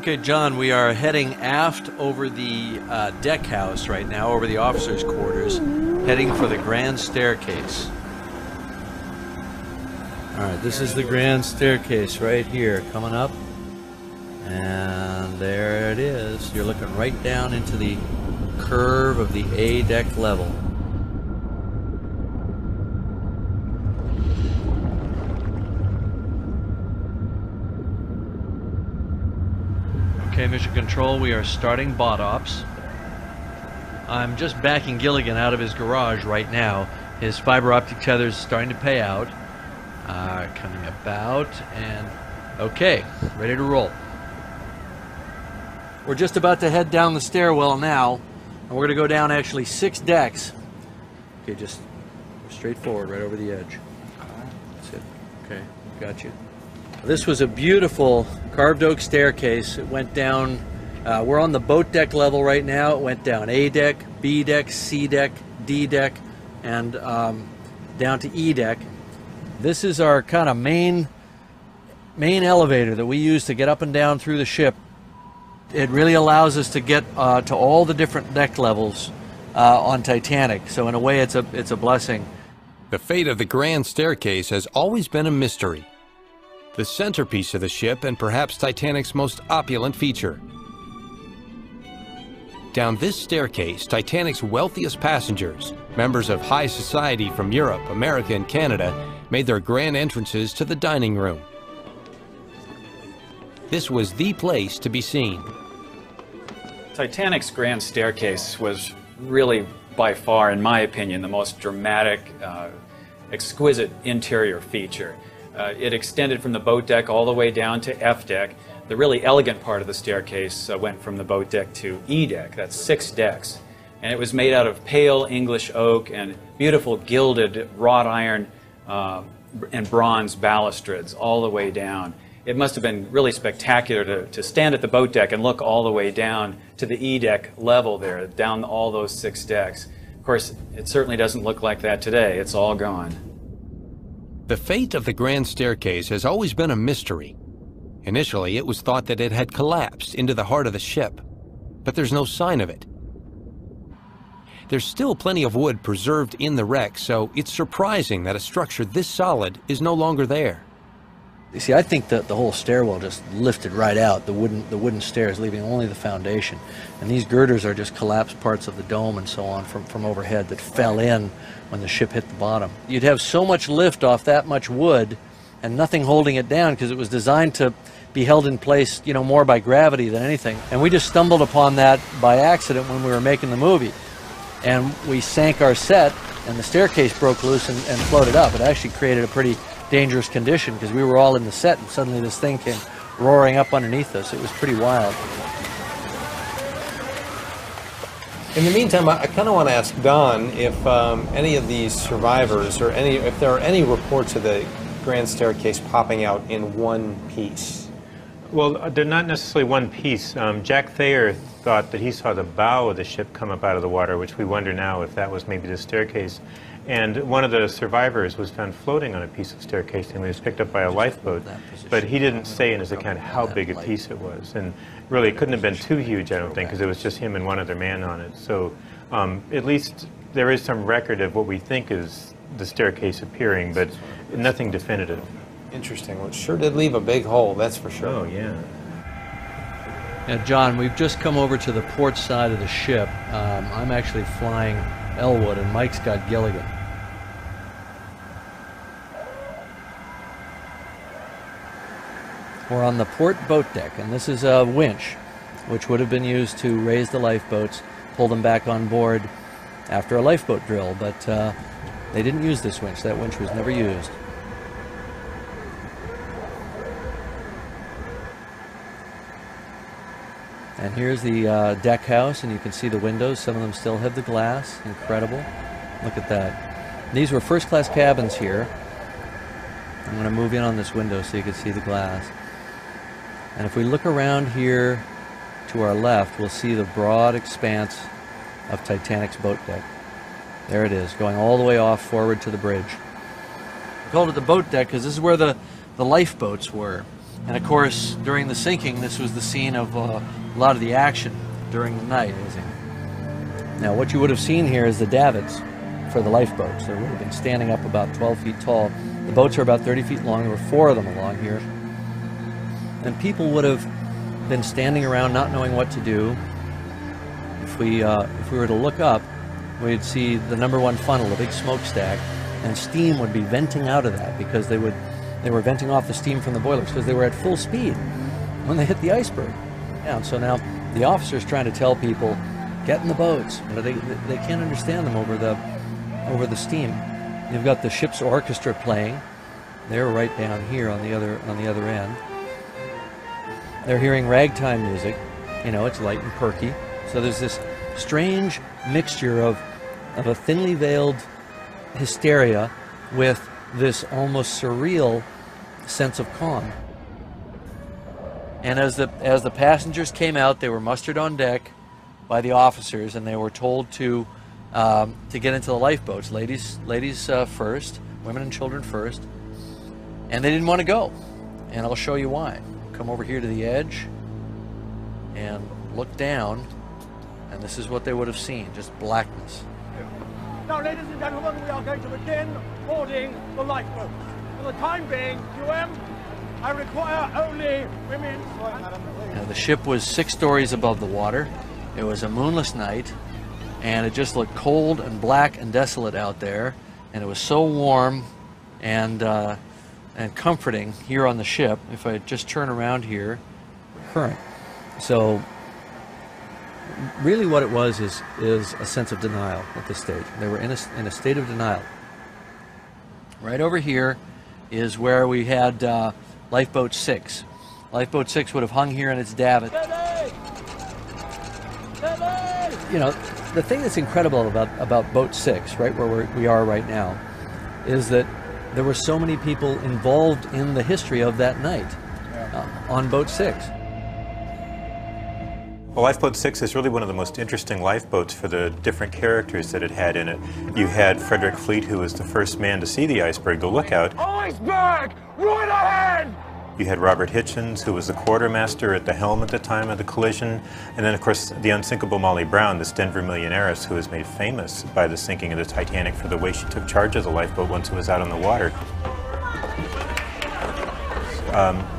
Okay, John, we are heading aft over the deck house right now, over the officers' quarters, heading for the grand staircase. All right, this is the grand staircase right here, coming up. And there it is. You're looking right down into the curve of the A deck level. Okay, Mission Control, we are starting bot ops. I'm just backing Gilligan out of his garage right now. His fiber optic tether's starting to pay out. Coming about, and okay, ready to roll. We're just about to head down the stairwell now, and we're going to go down actually 6 decks. Okay, just straight forward, right over the edge. That's it. Okay, got you. This was a beautiful carved oak staircase. It went down, we're on the boat deck level right now. It went down A deck, B deck, C deck, D deck, and down to E deck. This is our kind of main elevator that we use to get up and down through the ship. It really allows us to get to all the different deck levels on Titanic. So in a way, it's a blessing. The fate of the grand staircase has always been a mystery. The centerpiece of the ship and perhaps Titanic's most opulent feature. Down this staircase, Titanic's wealthiest passengers, members of high society from Europe, America, and Canada, made their grand entrances to the dining room. This was the place to be seen. Titanic's grand staircase was really, by far, in my opinion, the most dramatic, exquisite interior feature. It extended from the boat deck all the way down to F deck. The really elegant part of the staircase went from the boat deck to E deck. That's 6 decks. And it was made out of pale English oak and beautiful gilded wrought iron and bronze balustrades all the way down. It must have been really spectacular to stand at the boat deck and look all the way down to the E deck level there, down all those 6 decks. Of course, it certainly doesn't look like that today. It's all gone. The fate of the grand staircase has always been a mystery. Initially, it was thought that it had collapsed into the heart of the ship, but there's no sign of it. There's still plenty of wood preserved in the wreck, so it's surprising that a structure this solid is no longer there. You see, I think that the whole stairwell just lifted right out, the wooden stairs, leaving only the foundation. And these girders are just collapsed parts of the dome and so on from overhead that fell in when the ship hit the bottom. You'd have so much lift off that much wood and nothing holding it down because it was designed to be held in place, you know, more by gravity than anything. And we just stumbled upon that by accident when we were making the movie. And we sank our set, and the staircase broke loose and floated up. It actually created a pretty dangerous condition because we were all in the set and suddenly this thing came roaring up underneath us. It was pretty wild. In the meantime, I kind of want to ask Don if any of these survivors or if there are any reports of the grand staircase popping out in one piece. Well, they're not necessarily one piece. Jack Thayer thought that he saw the bow of the ship come up out of the water, which we wonder now if that was maybe the staircase. And one of the survivors was found floating on a piece of staircase and he was picked up by a lifeboat. But he didn't say in his account how big a piece it was. And really, it couldn't have been too huge, I don't think, because it was just him and one other man on it. So at least there is some record of what we think is the staircase appearing, but nothing definitive. Interesting. Well, it sure did leave a big hole, that's for sure. Oh, yeah. Yeah, John, we've just come over to the port side of the ship. I'm actually flying Elwood, and Mike's got Gilligan. We're on the port boat deck, and this is a winch, which would have been used to raise the lifeboats, pull them back on board after a lifeboat drill, but they didn't use this winch. That winch was never used. And here's the deck house, and you can see the windows. Some of them still have the glass. Incredible. Look at that. These were first-class cabins here. I'm going to move in on this window so you can see the glass. And if we look around here to our left, we'll see the broad expanse of Titanic's boat deck. There it is, going all the way off forward to the bridge. We called it the boat deck because this is where the lifeboats were. And of course, during the sinking, this was the scene of a lot of the action during the night. Now, what you would have seen here is the davits for the lifeboats. They would have been standing up about 12 feet tall. The boats are about 30 feet long. There were 4 of them along here. And people would have been standing around not knowing what to do. If we were to look up, we'd see the #1 funnel, a big smokestack, and steam would be venting out of that because they were venting off the steam from the boilers because they were at full speed when they hit the iceberg. Yeah, and so now the officer's trying to tell people, get in the boats. You know, they can't understand them over the steam. You've got the ship's orchestra playing. They're right down here on the other end. They're hearing ragtime music. You know, it's light and perky. So there's this strange mixture of a thinly veiled hysteria with this almost surreal sense of calm. And as the passengers came out, they were mustered on deck by the officers, and they were told to get into the lifeboats. Ladies first, women and children first. And they didn't want to go. And I'll show you why. Come over here to the edge and look down, and this is what they would have seen, just blackness. Now, ladies and gentlemen, we are going to begin boarding the lifeboats. For the time being, QM, I require only women. Now, the ship was 6 stories above the water. It was a moonless night, and it just looked cold and black and desolate out there. And it was so warm and comforting here on the ship. If I just turn around here, current. So really what it was is a sense of denial at this stage. They were in a state of denial. Right over here is where we had Lifeboat 6. Lifeboat 6 would have hung here in its davit. You know, the thing that's incredible about Boat 6, right where we are right now, is that there were so many people involved in the history of that night on Boat 6. Well, Lifeboat 6 is really one of the most interesting lifeboats for the different characters that it had in it. You had Frederick Fleet, who was the first man to see the iceberg, the lookout. Iceberg! Right ahead! You had Robert Hitchens, who was the quartermaster at the helm at the time of the collision. And then, of course, the unsinkable Molly Brown, this Denver millionairess who was made famous by the sinking of the Titanic for the way she took charge of the lifeboat once it was out on the water.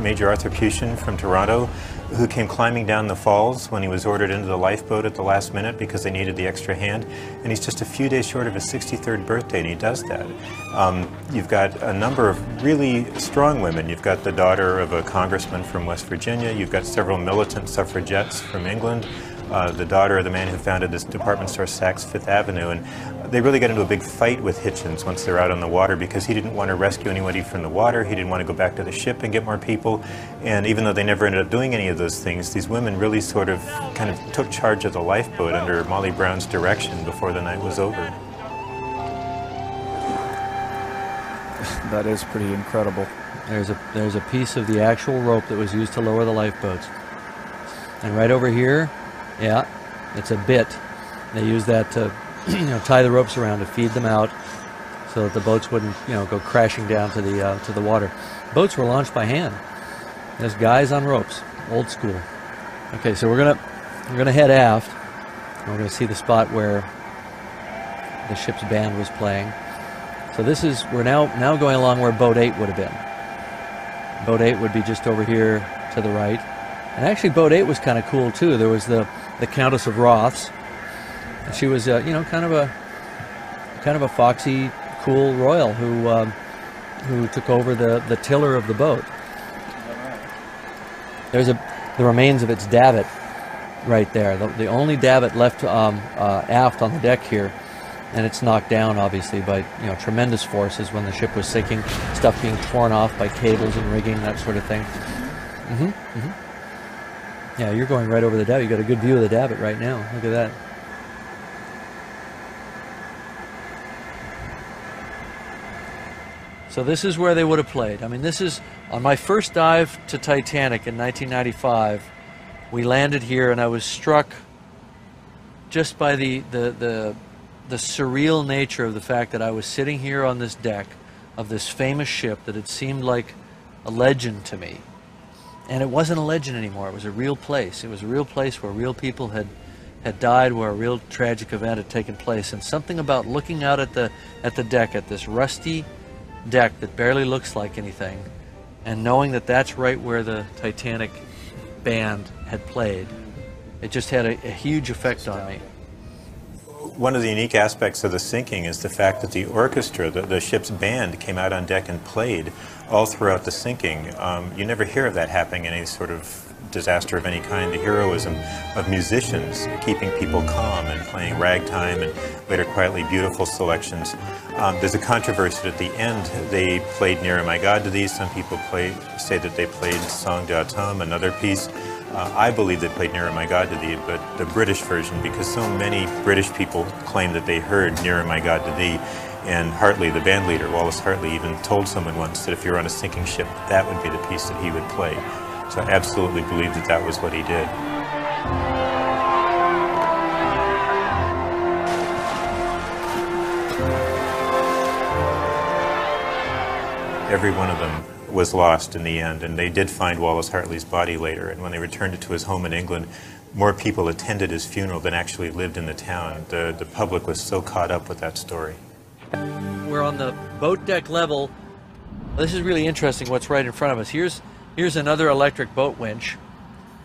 Major Arthur Puchen from Toronto, who came climbing down the falls when he was ordered into the lifeboat at the last minute because they needed the extra hand. And he's just a few days short of his 63rd birthday, and he does that. You've got a number of really strong women. You've got the daughter of a congressman from West Virginia. You've got several militant suffragettes from England. The daughter of the man who founded this department store, Saks Fifth Avenue. And they really got into a big fight with Hitchens once they're out on the water because he didn't want to rescue anybody from the water. He didn't want to go back to the ship and get more people. And even though they never ended up doing any of those things, these women really sort of kind of took charge of the lifeboat under Molly Brown's direction before the night was over. That is pretty incredible. There's a piece of the actual rope that was used to lower the lifeboats. And right over here, yeah, it's a bit. They use that to tie the ropes around to feed them out so that the boats wouldn't go crashing down to the water. Boats were launched by hand. There's guys on ropes, old school. Okay, so we're gonna head aft. And we're gonna see the spot where the ship's band was playing. So we're now going along where Boat 8 would have been. Boat 8 would be just over here to the right. And actually Boat 8 was kind of cool too. There was the Countess of Roths. And she was kind of a foxy, cool royal who took over the tiller of the boat. There's the remains of its davit right there. The only davit left aft on the deck here. And it's knocked down, obviously, by tremendous forces when the ship was sinking. Stuff being torn off by cables and rigging, that sort of thing. Yeah, you're going right over the davit. You got a good view of the davit right now. Look at that. So this is where they would have played. I mean, this is on my first dive to Titanic in 1995. We landed here, and I was struck just by the surreal nature of the fact that I was sitting here on this deck of this famous ship that had seemed like a legend to me. And it wasn't a legend anymore. It was a real place. It was a real place where real people had died, where a real tragic event had taken place. And something about looking out at the deck, at this rusty deck that barely looks like anything, and knowing that that's right where the Titanic band had played, it just had a huge effect on me. One of the unique aspects of the sinking is the fact that the orchestra, the ship's band, came out on deck and played all throughout the sinking. You never hear of that happening in any sort of disaster of any kind. The heroism of musicians keeping people calm and playing ragtime and later quietly beautiful selections. There's a controversy that at the end they played Nearer My God to Thee. Some people say that they played Song d'Automne, another piece. I believe they played Nearer My God to Thee, but the British version, because so many British people claim that they heard Nearer My God to Thee, and Hartley, the band leader, Wallace Hartley, even told someone once that if you're on a sinking ship, that would be the piece that he would play. So I absolutely believe that that was what he did. Every one of them was lost in the end, and they did find Wallace Hartley's body later, and when they returned it to his home in England, more people attended his funeral than actually lived in the town. The public was so caught up with that story. We're on the boat deck level. This is really interesting what's right in front of us. Here's another electric boat winch,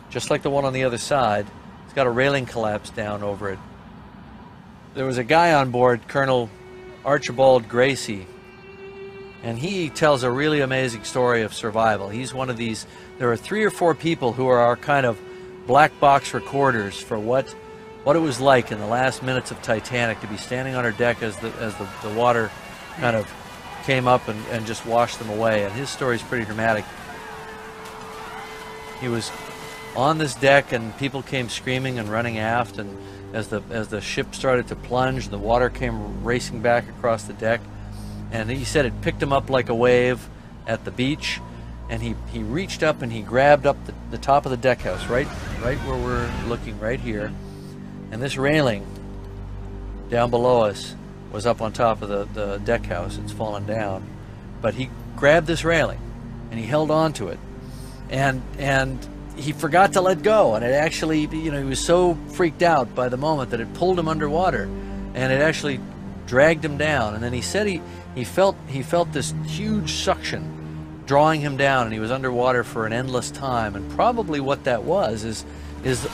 just like the one on the other side. It's got a railing collapsed down over it. There was a guy on board, Colonel Archibald Gracie, and he tells a really amazing story of survival. He's one of these, there are 3 or 4 people who are our kind of black box recorders for what it was like in the last minutes of Titanic to be standing on her deck as the water kind of came up and just washed them away. And his story is pretty dramatic. He was on this deck and people came screaming and running aft, and as the ship started to plunge, the water came racing back across the deck, and he said it picked him up like a wave at the beach, and he reached up and he grabbed up the top of the deck house, right where we're looking right here, and this railing down below us was up on top of the deck house. It's fallen down, but he grabbed this railing and he held on to it, and he forgot to let go, and it actually, he was so freaked out by the moment that it pulled him underwater, and it actually dragged him down. And then he said he felt this huge suction drawing him down, and he was underwater for an endless time. And probably what that was is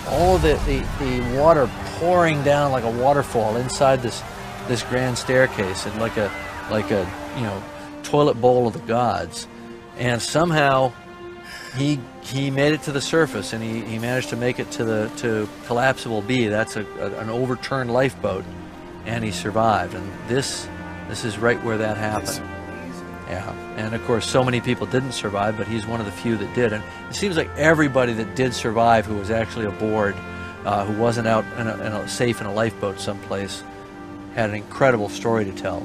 all of the water pouring down like a waterfall inside this grand staircase, and like a toilet bowl of the gods. And somehow he made it to the surface, and he managed to make it to Collapsible B. That's an overturned lifeboat, and he survived. And this is right where that happened. Yeah, and of course so many people didn't survive, but he's one of the few that did. And it seems like everybody that did survive who was actually aboard, who wasn't out safe in a lifeboat someplace, had an incredible story to tell.